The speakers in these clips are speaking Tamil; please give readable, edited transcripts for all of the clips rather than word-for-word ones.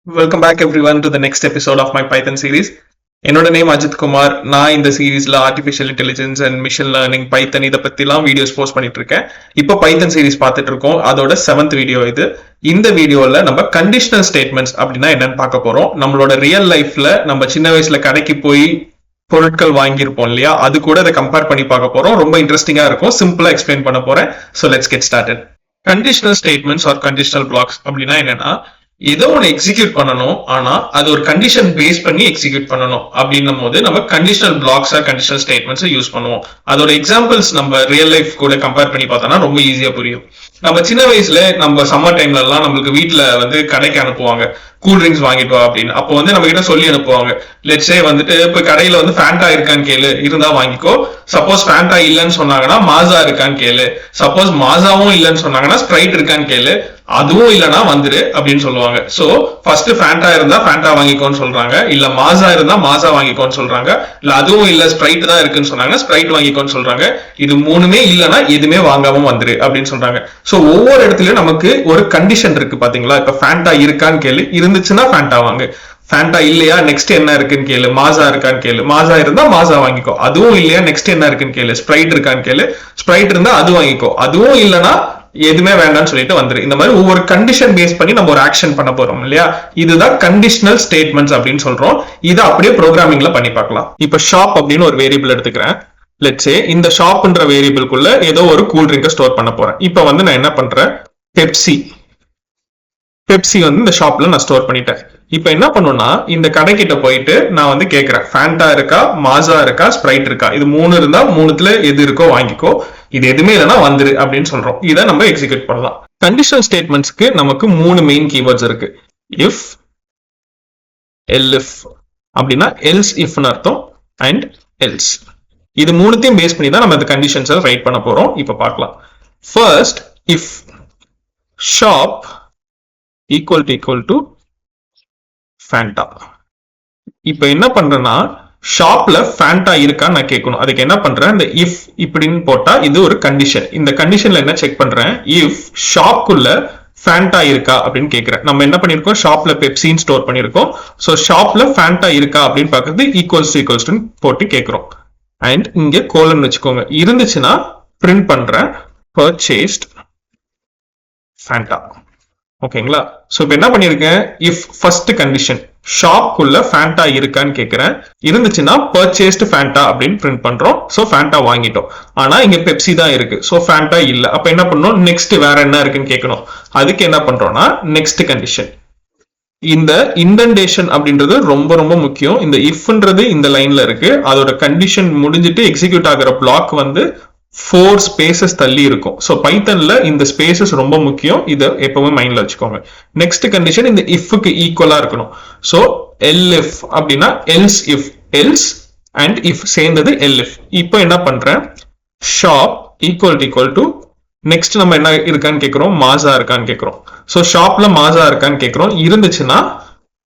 Welcome back everyone to the next episode of my Python series. என்னோட நேம் அஜித் குமார். நான் இந்த சீரீஸ்ல artificial intelligence and machine learning Python இதை பத்திலாம் வீடியோஸ் போஸ்ட் பண்ணிட்டு இருக்கேன். இப்போ பைத்தன் சீரீஸ் பார்த்துட்டு இருக்கோம். அதோட 7th வீடியோ இது. இந்த வீடியோல நம்ம கண்டிஷனல் ஸ்டேட்மெண்ட்ஸ் அப்படின்னா என்னன்னு பார்க்க போறோம். நம்மளோட ரியல் லைஃப்ல நம்ம சின்ன வயசுல கடைக்கு போய் பொருட்கள் வாங்கியிருப்போம் இல்லையா, அது கூட அதை கம்பேர் பண்ணி பார்க்க போறோம். ரொம்ப இன்ட்ரெஸ்டிங்கா இருக்கும். சிம்பிளா எக்ஸ்பிளைன் பண்ண போறேன். So let's get started. Conditional statements or conditional blocks அப்படின்னா என்னன்னா, ஏதோ ஒன்று எக்ஸிக்யூட் பண்ணணும், ஆனா அது ஒரு கண்டிஷன் பேஸ் பண்ணி எக்ஸிக்யூட் பண்ணணும் அப்படின்னும் போது நம்ம conditional blocks or conditional statements use பண்ணுவோம். அதோட எக்ஸாம்பிள்ஸ் நம்ம ரியல் லைஃப் கூட கம்பேர் பண்ணி பார்த்தோம்னா ரொம்ப ஈஸியா புரியும். நம்ம சின்ன வயசுல நம்ம சம்மர் டைம்ல எல்லாம் நம்மளுக்கு வீட்டுல கடைக்கு அனுப்புவாங்க, கூல் ட்ரிங்க்ஸ் வாங்கிட்டு வா அப்படின்னு. அப்போ நம்ம கிட்ட சொல்லி அனுப்புவாங்க, லெட்ஸே இப்ப கடையில ஃபேண்டா இருக்கான்னு கேளு, இருந்தா வாங்கிக்கோ. சப்போஸ் ஃபேண்டா இல்லைன்னு சொன்னாங்கன்னா மாசா இருக்கான்னு கேளு. சப்போஸ் மாசாவும் இல்லைன்னு சொன்னாங்கன்னா ஸ்ப்ரைட் இருக்கான்னு கேளு. அதுவும் இல்லைன்னா வந்துரு அப்படின்னு சொல்லுவாங்க. சோ ஃபர்ஸ்ட் ஃபேண்டா இருந்தா ஃபேண்டா வாங்கிக்கோன்னு சொல்றாங்க, இல்ல மாசா இருந்தா மாசா வாங்கிக்கோன்னு சொல்றாங்க, இல்ல அதுவும் இல்ல ஸ்ப்ரைட் தான் இருக்குன்னு சொன்னாங்க ஸ்ப்ரைட் வாங்கிக்கோன்னு சொல்றாங்க. இது மூணுமே இல்லைன்னா எதுவுமே வாங்காம வந்துரு அப்படின்னு சொல்றாங்க. சோ ஒவ்வொரு இடத்துலயும் நமக்கு ஒரு கண்டிஷன் இருக்கு பாத்தீங்களா. இப்ப ஃபேண்டா இருக்கான்னு கேளு, இருந்துச்சுன்னா ஃபேண்டா வாங்கு. ஃபேண்டா இல்லையா, நெக்ஸ்ட் என்ன இருக்குன்னு கேளு. மாசா இருக்கான்னு கேளு, மாசா இருந்தா மாசா வாங்கிக்கோ. அதுவும் இல்லையா, நெக்ஸ்ட் என்ன இருக்குன்னு கேளு. ஸ்ப்ரைட் இருக்கான்னு கேளு, ஸ்ப்ரைட் இருந்தா அது வாங்கிக்கோ. அதுவும் இல்லைன்னா எதுவுமே வேண்டாம்னு சொல்லிட்டு வந்துரு. இந்த மாதிரி ஒவ்வொரு கண்டிஷன் பேஸ் பண்ணி நம்ம ஒரு ஆக்ஷன் பண்ண போறோம் இல்லையா. இதுதான் கண்டிஷனல் ஸ்டேட்மெண்ட்ஸ் அப்படின்னு சொல்றோம். இதை அப்படியே ப்ரோக்ராமிங்ல பண்ணி பார்க்கலாம். இப்ப ஷாப் அப்படின்னு ஒரு வேரியபிள் எடுத்துக்கிறேன். லெட்ஸே இந்த ஷாப்ன்ற வேரியபிள்குள்ள ஏதோ ஒரு கூல் ட்ரிங்கை ஸ்டோர் பண்ண போறேன். இப்ப நான் என்ன பண்றேன், பெப்சி இந்த ஷாப்ல நான் ஸ்டோர் பண்ணிட்டேன். இப்ப என்ன பண்ணுன்னா, இந்த கடைக்கிட்ட போயிட்டு நான் கேட்கிறேன், ஃபேண்டா இருக்கா, மாசா இருக்கா, ஸ்ப்ரைட் இருக்கா. இது மூணு இருந்தா மூணுத்துல எது இருக்கோ வாங்கிக்கோ, இது எதுவுமே இல்லைன்னா வந்துரு அப்படின்னு சொல்றோம். இதை நம்ம எக்ஸிக்யூட் பண்ணலாம். கண்டிஷனல் ஸ்டேட்மெண்ட்ஸ்க்கு நமக்கு 3 மெயின் கீவேர்ட்ஸ் இருக்கு. இஃப், எல்இஃப் அப்படின்னா எல்ஸ் இஃப்னு அர்த்தம், அண்ட் எல்ஸ். இது மூணுத்தையும் பேஸ் பண்ணி தான் நம்ம இந்த கண்டிஷன்ஸை ரைட் பண்ண போறோம். இப்ப பார்க்கலாம். First, if shop equal to Fanta. இப்ப என்ன பண்றேன்னா, ஷாப்ல ஃபேண்டா இருக்கான்னு நான் கேட்கணும். அதுக்கு என்ன பண்றேன், இந்த இஃப் இப்படின்னு போட்டா இது ஒரு கண்டிஷன். இந்த கண்டிஷன்ல என்ன செக் பண்றேன், இஃப் ஷாப்குள்ள ஃபேண்டா இருக்கா அப்படின்னு கேட்கிறேன். நம்ம என்ன பண்ணிருக்கோம், ஷாப்ல பெப்சின்னு ஸ்டோர் பண்ணிருக்கோம். சோ ஷாப்ல ஃபேண்டா இருக்கா அப்படின்னு பாக்குறது ஈக்குவல்ஸ் டு போட்டு கேட்கிறோம். அண்ட் இங்க கோலன் வச்சுக்கோங்க. இருந்துச்சுன்னா பிரிண்ட் பண்றேன் பர்ச்சேஸ்ட் ஃபேண்டா. ஓகேங்களா. சோ இப்ப என்ன பண்ணிருக்கேன், இஃப் ஃபர்ஸ்ட் கண்டிஷன் ஷாப்குள்ள ஃபேண்டா இருக்கான்னு கேட்கிறேன். இருந்துச்சுன்னா பர்ச்சேஸ்ட் ஃபேண்டா அப்படின்னு பிரிண்ட் பண்றோம். சோ ஃபேண்டா வாங்கிட்டோம். ஆனா இங்க பெப்சி தான் இருக்கு, சோ ஃபேண்டா இல்ல. அப்ப என்ன பண்ணணும், நெக்ஸ்ட் வேற என்ன இருக்குன்னு கேட்கணும். அதுக்கு என்ன பண்றோம்னா, நெக்ஸ்ட் கண்டிஷன். இந்த இண்டென்டேஷன் அப்படின்றது ரொம்ப ரொம்ப முக்கியம். இந்த இஃப்ன்றது இந்த லைன்ல இருக்கு, அதோட கண்டிஷன் முடிஞ்சிட்டு எக்ஸிக்யூட் ஆகிற பிளாக் 4 ஸ்பேசஸ் தள்ளி இருக்கும். சோ பைத்தன்ல இந்த ஸ்பேசஸ் ரொம்ப முக்கியம். இதை எப்பவுமே மைண்ட்ல வச்சுக்கோங்க. நெக்ஸ்ட் கண்டிஷன் இந்த இஃப்க்கு ஈக்குவலா இருக்கணும். சோ எல்இஃப் அப்படின்னா else if, else and if சேர்ந்தது எல்இஃப். இப்போ என்ன பண்றேன், ஷாப் ஈக்குவல் டு நெக்ஸ்ட் நம்ம என்ன இருக்கான்னு கேட்கிறோம், மாசா இருக்கான்னு கேட்கிறோம். சோ ஷாப்ல மாசா இருக்கான்னு கேட்கிறோம். இருந்துச்சுன்னா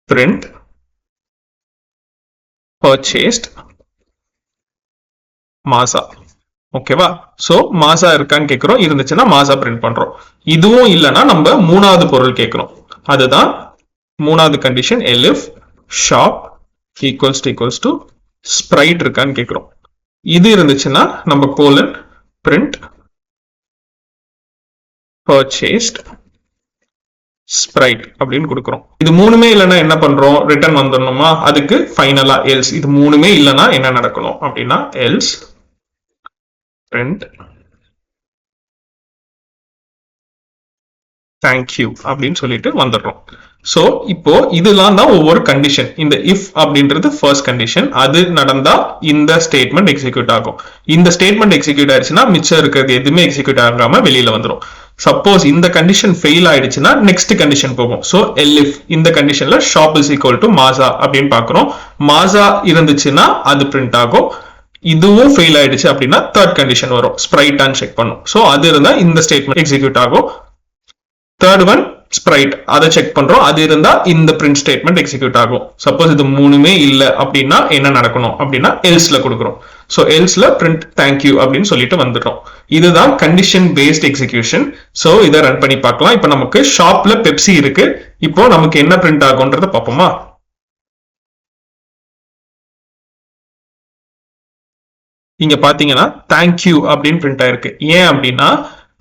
பிரிண்ட் பர்ச்சேஸ்ட் மாசா. ஓகேவா. சோ மாசா இருக்கான்னு கேட்கிறோம். இருந்துச்சுன்னா மாசா பிரிண்ட் பண்றோம். இதுவும் இல்லைன்னா நம்ம மூணாவது பொருள் கேட்கிறோம். அதுதான் மூணாவது condition, elif shop equals to Sprite இருக்கான்னு கேட்கிறோம். இது இருந்துச்சுன்னா நம்ம கோலன் பிரிண்ட் பர்ச்சேஸ்ட் ஸ்ப்ரைட் அப்படின்னு கொடுக்கிறோம். இது மூணுமே இல்லைன்னா என்ன பண்றோம், ரிட்டர்ன் வந்துடணுமா. அதுக்கு ஃபைனலா எல்ஸ். இது மூணுமே இல்லைன்னா என்ன நடக்கணும் அப்படின்னா, எல்ஸ் print thank you அப்படின்னு சொல்லிட்டு வந்துடுறோம். சோ இப்போ இதெல்லாம் தான் ஒவ்வொரு கண்டிஷன். இந்த இஃப் அப்படின்றது ஃபர்ஸ்ட் கண்டிஷன். அது நடந்தா இந்த ஸ்டேட்மெண்ட் எக்ஸிக்யூட் ஆகும். இந்த ஸ்டேட்மெண்ட் எக்ஸிக்யூட் ஆயிடுச்சுன்னா மிச்சம் இருக்கிறது எதுவுமே எக்ஸிக்யூட் ஆகாம வெளியில வந்துடும். சப்போஸ் இந்த கண்டிஷன் ஃபெயில் ஆயிடுச்சுன்னா நெக்ஸ்ட் கண்டிஷன் போகும். சோ எல்இஃப் இந்த கண்டிஷன்ல ஷாப் இஸ் ஈக்குவல் டு மாசா அப்படின்னு பாக்குறோம். மாசா இருந்துச்சுன்னா அது பிரிண்ட் ஆகும். இதுவும் ஃபெயில் ஆயிடுச்சு அப்படின்னா தேர்ட் கண்டிஷன் வரும், ஸ்ப்ரைட்டான்னு செக் பண்ணும். சோ அது இருந்தா இந்த ஸ்டேட்மெண்ட் எக்ஸிக்யூட் ஆகும். தேர்ட் ஒன் ஸ்ப்ரைட் அதை செக் பண்றோம். அது இருந்தா இந்த பிரிண்ட் ஸ்டேட்மெண்ட் எக்ஸிக்யூட் ஆகும். சப்போஸ் இது மூணுமே இல்ல அப்படின்னா என்ன நடக்கணும் அப்படின்னா எல்ஸ்ல கொடுக்குறோம். ஸோ எல்ஸ்ல பிரிண்ட் தேங்க்யூ அப்படின்னு சொல்லிட்டு வந்துட்டோம். இதுதான் கண்டிஷன் பேஸ்ட் எக்ஸிகியூஷன். ஸோ இதை ரன் பண்ணி பார்க்கலாம். இப்போ நமக்கு ஷாப்ல பெப்சி இருக்கு. இப்போ நமக்கு என்ன பிரிண்ட் ஆகும்ன்றத பார்ப்போமா? இங்க பாத்தீங்கன்னா தேங்க்யூ அப்படின்னு பிரிண்ட் ஆயிருக்கு. ஏன் அப்படின்னா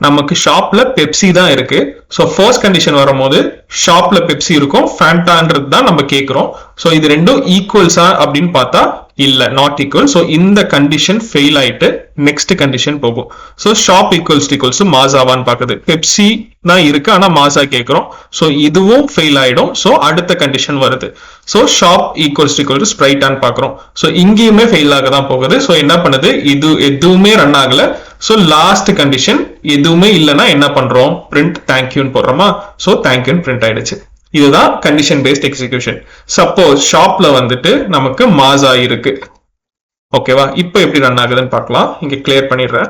நமக்கு ஷாப்ல பெப்சி தான் இருக்கு. ஸோ ஃபர்ஸ்ட் கண்டிஷன் வரும்போது ஷாப்ல பெப்சி இருக்கும், ஃபேண்டான்றது தான் நம்ம கேட்கிறோம். ஸோ இது ரெண்டும் ஈக்குவல்ஸா அப்படின்னு பார்த்தா இல்ல, நாட் ஈக்குவல். ஸோ இந்த கண்டிஷன் ஃபெயில் ஆயிட்டு நெக்ஸ்ட் கண்டிஷன் போகும். ஸோ ஷாப் ஈக்குவல்ஸ் மாசாவான்னு பாக்குது. பெப்சி தான் இருக்கு ஆனா மாசா கேட்கிறோம். ஸோ இதுவும் ஃபெயில் ஆயிடும். ஸோ அடுத்த கண்டிஷன் வருது. ஸோ ஷாப் ஈக்குவல்ஸ் ஸ்ப்ரைட்டான்னு பாக்குறோம். ஸோ இங்கேயுமே ஃபெயில் ஆக தான் போகுது. ஸோ என்ன பண்ணுது, இது எதுவுமே ரன் ஆகல. ஸோ லாஸ்ட் கண்டிஷன் எதுவுமே இல்லைன்னா என்ன பண்றோம், பிரிண்ட் தேங்க்யூன்னு போடுறோமா? ஸோ தேங்க்யூன்னு பிரிண்ட் ஆயிடுச்சு. இதுதான் கண்டிஷன் பேஸ்ட் எக்ஸிகியூஷன். சப்போஸ் ஷாப்ல வந்துட்டு நமக்கு மாசா இருக்கு. ஓகேவா? இப்போ எப்படி ரன் ஆகுதுன்னு பார்க்கலாம். இங்க கிளியர் பண்ணிடுறேன்.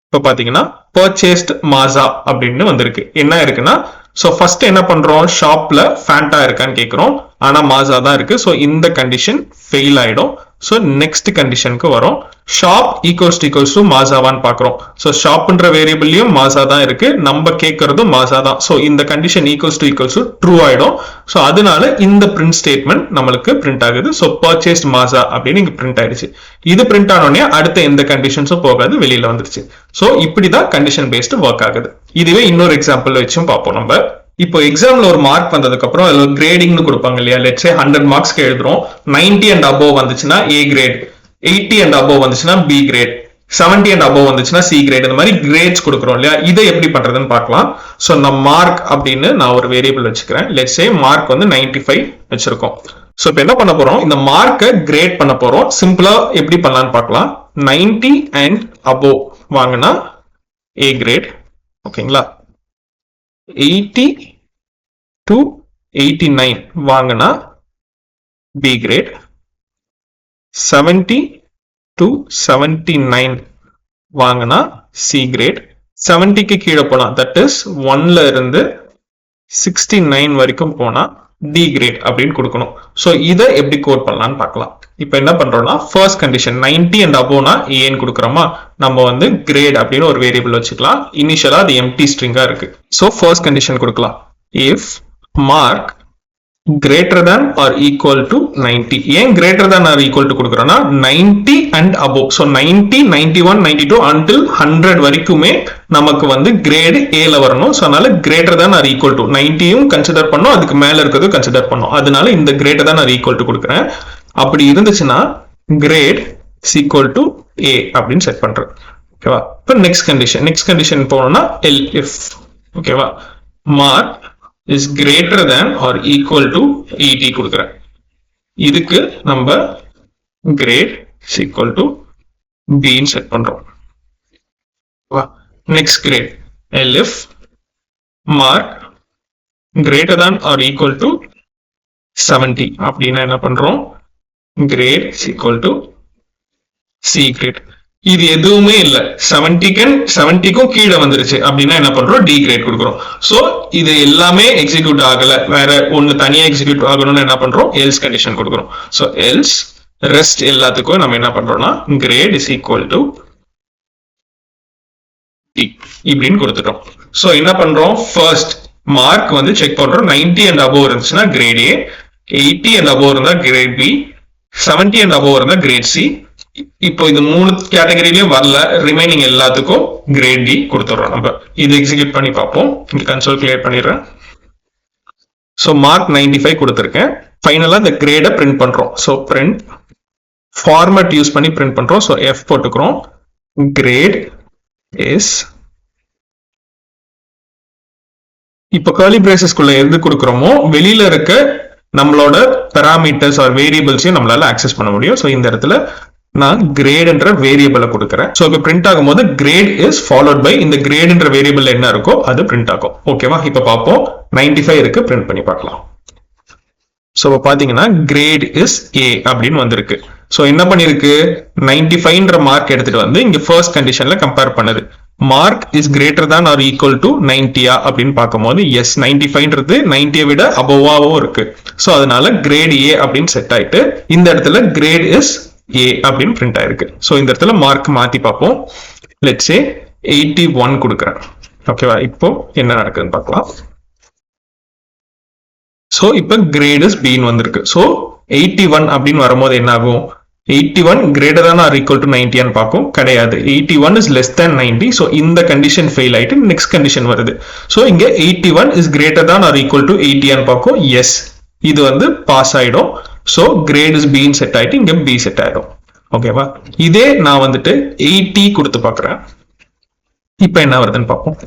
இப்போ பாத்தீங்கன்னா பர்ச்சேஸ்ட் மாசா அப்படின்னு வந்திருக்கு. என்ன இருக்குன்னா, சோ ஃபர்ஸ்ட் என்ன பண்றோம், ஷாப்ல ஃபேண்டா இருக்கான்னு கேட்கிறோம். ஆனா மாசா தான் இருக்கு. சோ இந்த கண்டிஷன் ஃபெயில் ஆயிடும். சோ நெக்ஸ்ட் கண்டிஷனுக்கு வரும். ஷாப் ஈக்குவல்ஸ் டு மாசாவான்னு பாக்குறோம். சோ ஷாப்ன்ற வேரியபிள்லயும் மாசா தான் இருக்கு, நம்ம கேட்கறதும் மாசா தான். சோ இந்த கண்டிஷன் ஈக்குவல்ஸ் டு ட்ரூ ஆயிடும். சோ அதனால இந்த பிரிண்ட் ஸ்டேட்மெண்ட் நம்மளுக்கு பிரிண்ட் ஆகுது. சோ பர்ச்சேஸ்ட் மாசா அப்படின்னு இங்க பிரிண்ட் ஆயிடுச்சு. இது பிரிண்ட் ஆனோடனே அடுத்த எந்த கண்டிஷன்ஸும் போகாது, வெளியில வந்துருச்சு. சோ இப்படிதான் கண்டிஷன் பேஸ்ட் ஒர்க் ஆகுது. இதுவே இன்னொரு எக்ஸாம்பிள் வச்சும் பார்ப்போம் நம்ம. இப்போ எக்ஸாம்ல ஒரு மார்க் வந்ததுக்கு அப்புறம் அதுல கிரேடிங்னு கொடுப்பாங்க இல்லையா? லெட்ஸ் சே 100 மார்க்ஸ்க்கு எழுதுறோம். 90 and above வந்துச்சுன்னா ஏ கிரேட், 80 and above வந்துச்சுன்னா பி கிரேட், 70 and above வந்துச்சுன்னா சி கிரேட். இந்த மாதிரி கிரேட்ஸ் கொடுக்குறோம் இல்லையா? இதை எப்படி பண்றதுன்னு பார்க்கலாம். ஸோ நம்ம மார்க் அப்படின்னு நான் ஒரு வேரியபிள் வச்சுக்கிறேன். லெட்ஸ் சே மார்க் வந்து 95 வச்சிருக்கோம். ஸோ இப்போ என்ன பண்ண போறோம், இந்த மார்க்கை கிரேட் பண்ண போறோம். சிம்பிளா எப்படி பண்ணலான்னு பார்க்கலாம். 90 and above வாங்கினா ஏ கிரேட், ஓகேங்களா? 80 to 89 வாங்கினா பி கிரேட், 70 to 79 வாங்கினா சி கிரேட், 70க்கு கீழே போனா தட் இஸ் 1ல இருந்து 69 வரைக்கும் போனா டி கிரேட் அப்படின்னு கொடுக்கணும். ஸோ இதை எப்படி கோட் பண்ணலாம்னு பார்க்கலாம். இப்போ என்ன பண்றோம்னா, ஃபர்ஸ்ட் கண்டிஷன் 90 and above ஏன்னு கொடுக்குறோமா, நம்ம வந்து கிரேட் அப்படின்னு ஒரு வேரியபிள் வச்சுக்கலாம். இனிஷியலா அது எம்டி ஸ்ட்ரிங்கா இருக்கு. ஸோ ஃபர்ஸ்ட் கண்டிஷன் கொடுக்கலாம், if mark greater than or equal to 90. ஏன் greater than or equal to கொடுக்குறோம்னா 90 and above. So 90, 91, 92 until 100 வரைக்குமே நமக்கு வந்து கிரேடு ஏல வரணும். ஸோ அதனால greater than or equal to 90யும் கன்சிடர் பண்ணோம், அதுக்கு மேல இருக்கிறது கன்சிடர் பண்ணோம். அதனால இந்த greater than or equal to கொடுக்குறேன். அப்படி இருந்துச்சுன்னா கிரேட் equal to A அப்படின்னு செட் பண்றேன். ஓகேவா? இப்போ நெக்ஸ்ட் கண்டிஷன் போனோம்னா எல்இஃப், ஓகேவா, mark is greater than or equal to 80 கொடுக்கிறேன். இதுக்கு நம்ம grade is equal to B ன்னு செட் பண்றோம். Next grade elif mark greater than or equal to 70 அப்படின்னா என்ன பண்றோம், grade is equal to C grade. இது எதுவுமே இல்ல, 70க்கும் கீழே வந்துருச்சு அப்படின்னா என்ன பண்றோம், டி கிரேட் கொடுக்குறோம். சோ இது எல்லாமே எக்ஸிக்யூட் ஆகல, வேற ஒன்னு தனியா எக்ஸிக்யூட் ஆகணும்னு என்ன பண்றோம், எல்ஸ் கண்டிஷன் கொடுக்குறோம். சோ எல்ஸ் ரெஸ்ட் எல்லாத்துக்கும் நம்ம என்ன பண்றோம்னா grade is equal to D இப்படின்னு கொடுத்துட்டோம். சோ என்ன பண்றோம், ஃபர்ஸ்ட் மார்க் வந்து செக் பண்றோம். 90 and above இருந்துச்சுன்னா கிரேட் ஏ, 80 and above இருந்தா கிரேட் பி, 70 and above இருந்தா கிரேட் சி. இப்போ இது மூணு கேட்டகரியிலயும் வரல, ரிமைனிங் எல்லாத்துக்கும் கிரேட் டி கொடுத்துறோம். நம்ம இது எக்ஸிக்யூட் பண்ணி பார்ப்போம். இங்க கன்சோல் கிளியர் பண்ணிடுறேன். சோ மார்க் 95 கொடுத்துருக்கேன். ஃபைனலா இந்த கிரேட பிரிண்ட் பண்றோம். சோ பிரிண்ட் ஃபார்மேட் யூஸ் பண்ணி பிரிண்ட் பண்றோம். சோ எஃப் போட்டுக்கிறோம். கிரேட் இஸ், இப்போ கர்லி பிரேசஸ்க்குள்ள எது கொடுக்குறோமோ வெளியில இருக்க நம்மளோட பெராமீட்டர்ஸ் ஆர் வேரியபிள்ஸையும் நம்மளால ஆக்சஸ் பண்ண முடியும். சோ இந்த இடத்துல நான் கிரேட்ன்ற வேரியபிளை கொடுக்குறேன். சோ இப்போ பிரிண்ட் ஆகும்போது கிரேட் இஸ் ஃபாலோட் பை இந்த கிரேட்ன்ற வேரியபிள் என்ன இருக்கோ அது பிரிண்ட் ஆகும். ஓகேவா? இப்ப பார்ப்போம். 95 இருக்கு, பிரிண்ட் பண்ணி பார்க்கலாம். சோ இப்போ பாத்தீங்கன்னா கிரேட் இஸ் ஏ அப்படின்னு வந்திருக்கு. சோ என்ன பண்ணிருக்கு, 95ன்ற மார்க் எடுத்துட்டு வந்து இங்க ஃபர்ஸ்ட் கண்டிஷன்ல கம்பேர் பண்ணுது. Mark is greater than R equal to 90 அப்படின்னு பார்க்கும்போது எஸ் 95ன்றது 90 விட அபோவாவும் இருக்கு. ஸோ அதனால கிரேட் ஏ அப்படின்னு செட் ஆயிட்டு இந்த இடத்துல கிரேட் இஸ் ஏ அப்படின்னு பிரிண்ட் ஆயிருக்கு. ஸோ இந்த இடத்துல மார்க் மாத்தி பார்ப்போம். லெட்ஸ் சே 81 கொடுக்குறேன். ஓகேவா, இப்போ என்ன நடக்குதுன்னு பார்க்கலாம். ஸோ இப்போ கிரேட் இஸ் பின்னு வந்திருக்கு. ஸோ 81 அப்படின்னு வரும்போது என்ன ஆகும், 81 greater than or equal to 90 ன்னு பார்க்கும். கிடையாது, 81 is less than 90. ஸோ இந்த கண்டிஷன் ஃபெயில் ஆயிட்டு நெக்ஸ்ட் கண்டிஷன் வருது. ஸோ இங்க 81 is greater than or equal to 80 ன்னு பார்க்கும். எஸ், இது வந்து பாஸ் ஆயிடும். ஸோ கிரேட் இஸ் பின்னு செட் ஆயிட்டு இங்க பி செட் ஆயிடும். ஓகேவா, இதே நான் வந்துட்டு 80 கொடுத்து பார்க்குறேன். இப்போ என்ன வருதுன்னு பார்ப்போம்.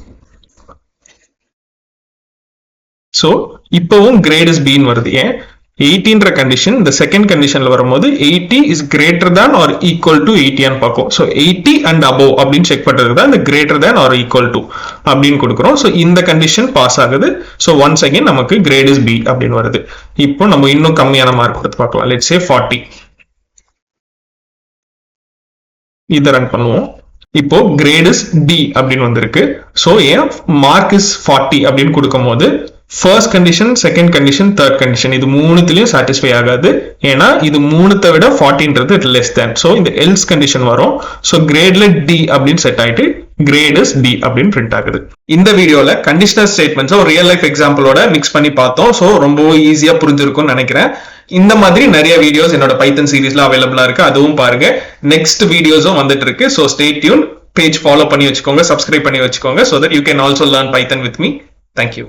ஸோ இப்பவும் கிரேட் இஸ் பின்னு வருது. ஏன் 80ன்ற கண்டிஷன் இந்த செகண்ட் கண்டிஷன்ல வரும்போது 80 is greater than R equal to 80 பார்க்கும். ஸோ 80 அண்ட் அபோவ் அப்படின்னு செக் பண்றதுக்கு தான் இந்த greater than R equal to அப்படின்னு கொடுக்குறோம். ஸோ இந்த கண்டிஷன் பாஸ் ஆகுது. ஸோ ஒன்ஸ் அகைன் நமக்கு கிரேட் இஸ் பி அப்படின்னு வருது. இப்போ நம்ம இன்னும் கம்மியான மார்க் கொடுத்து பார்க்கலாம். Let's say 40. இதை ரன் பண்ணுவோம். இப்போ கிரேட் இஸ் டி அப்படின்னு வந்திருக்கு. ஸோ ஏன் மார்க் இஸ் 40 அப்படின்னு கொடுக்கும் போது first condition, second condition, third condition இது மூணுத்திலையும் சாட்டிஸ்ஃபை ஆகாது. ஏன்னா இது மூணுத்தை விட 40ன்றது லெஸ் தேன். ஸோ இந்த எல்ஸ் கண்டிஷன் வரும். ஸோ கிரேட்ல டி அப்படின்னு செட் ஆயிட்டு கிரேட் இஸ் டி அப்படின்னு பிரிண்ட் ஆகுது. இந்த வீடியோல கண்டிஷனல் ஸ்டேட்மெண்ட்ஸ் ஒரு ரியல் லைஃப் எக்ஸாம்பிளோட மிக்ஸ் பண்ணி பார்த்தோம். ஸோ ரொம்ப ஈஸியா புரிஞ்சிருக்கும்னு நினைக்கிறேன். இந்த மாதிரி நிறைய வீடியோஸ் என்னோட பைத்தன் சீரீஸ்ல அவைலபிளா இருக்கு, அதுவும் பாருங்க. நெக்ஸ்ட் வீடியோஸும் வந்துட்டு இருக்கு. So stay tune. Page follow பண்ணி வச்சுக்கோங்க, சப்ஸ்கிரைப் பண்ணி வச்சுக்கோங்க. So that you can also learn Python with me. Thank you.